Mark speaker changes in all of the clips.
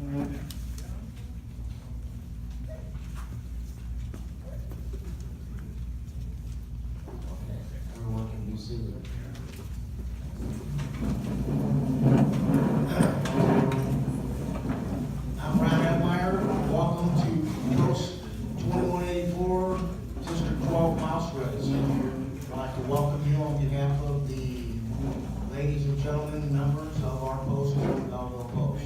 Speaker 1: Everyone can be seated. I'm Ron Edmeyer. Welcome to Post 2184, District 12 Mouse Race. I'd like to welcome you on behalf of the ladies and gentlemen, members of our post, Belleville Post.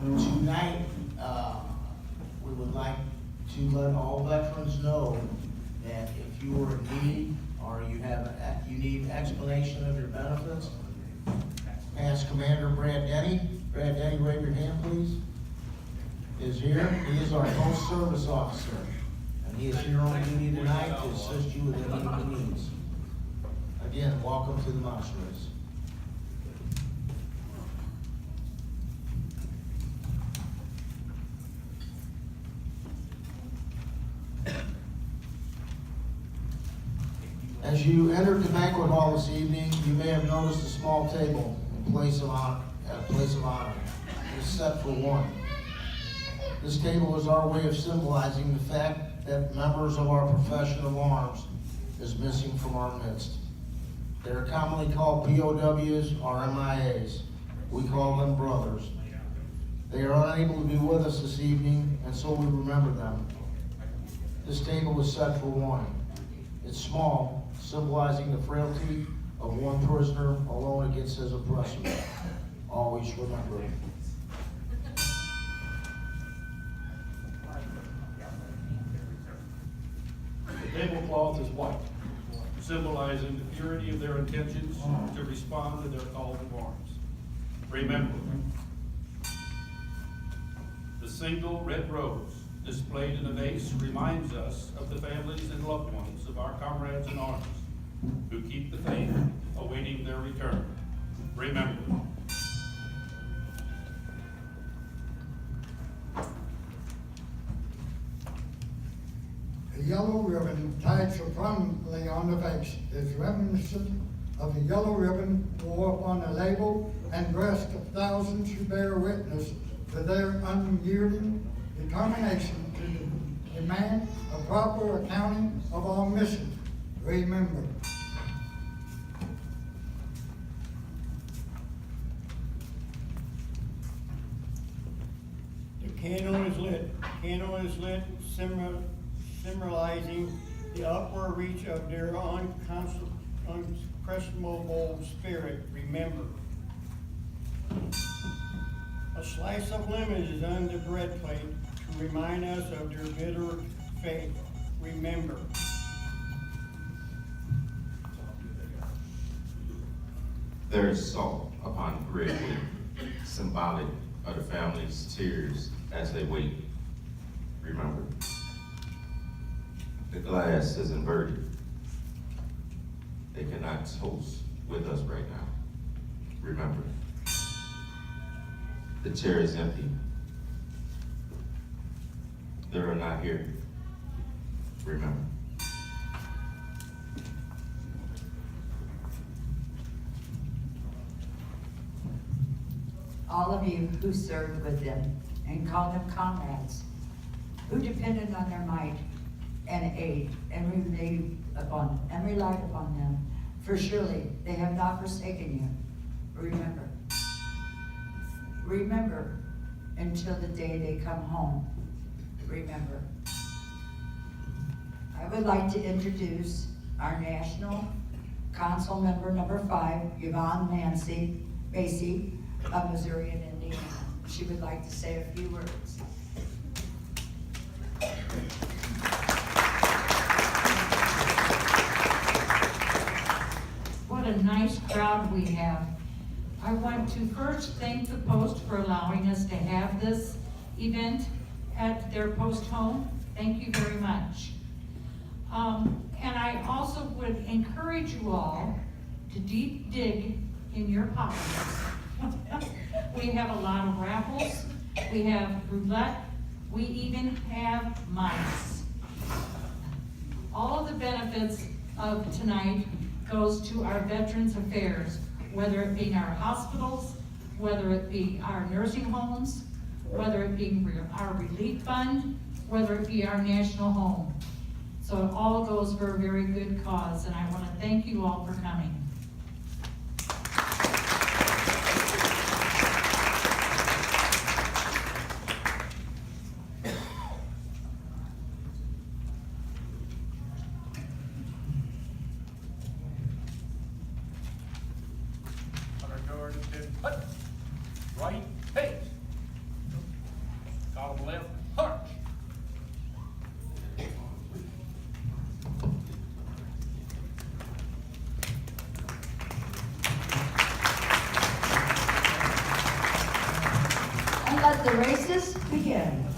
Speaker 1: Tonight, we would like to let all veterans know that if you are in need or you need explanation of your benefits, ask Commander Brad Denny. Brad Denny, wave your hand, please. Is here. He is our post service officer, and he is here on duty tonight to assist you with any of your needs. Again, welcome to the Mouse Race. As you entered the banquet hall this evening, you may have noticed a small table in place of honor. It is set for one. This table is our way of symbolizing the fact that members of our profession of arms is missing from our midst. They are commonly called POWs or MIAs. We call them brothers. They are unable to be with us this evening, and so we remember them. This table is set for one. It's small, symbolizing the frailty of one prisoner alone against his oppressor. Always remember it.
Speaker 2: The tablecloth is white, symbolizing the purity of their intentions to respond to their call to arms. Remember, the single red rose displayed in the vase reminds us of the families and loved ones of our comrades in arms who keep the faith, awaiting their return. Remember.
Speaker 3: The yellow ribbon tied so prominently on the vase is reminiscent of the yellow ribbon wore upon the label and breast of thousands who bear witness to their unyielding determination to demand a proper accounting of our mission. Remember.
Speaker 4: The candle is lit. Candle is lit, symbolizing the upward reach of their unquestionable spirit. Remember. A slice of lemon is on the bread plate to remind us of their bitter faith. Remember.
Speaker 5: There is salt upon bread wood, symbolic of the family's tears as they wait. Remember. The glass is inverted. They cannot toast with us right now. Remember. The chair is empty. They are not here. Remember.
Speaker 6: All of you who served with them and called them comrades, who depended on their might and aid and relied upon them, for surely they have not forsaken you. Remember. Remember until the day they come home. Remember. I would like to introduce our National Council Member number 5, Yvonne Macy of Missouri and Indiana. She would like to say a few words.
Speaker 7: What a nice crowd we have. I want to first thank the Post for allowing us to have this event at their post home. Thank you very much. And I also would encourage you all to deep dig in your pockets. We have a lot of raffles, we have roulette, we even have mice. All of the benefits of tonight goes to our Veterans Affairs, whether it be in our hospitals, whether it be our nursing homes, whether it be our relief fund, whether it be our national home. So it all goes for a very good cause, and I want to thank you all for coming.
Speaker 2: Hunter guard has been put. Right face. Column left, march.
Speaker 6: And let the races begin.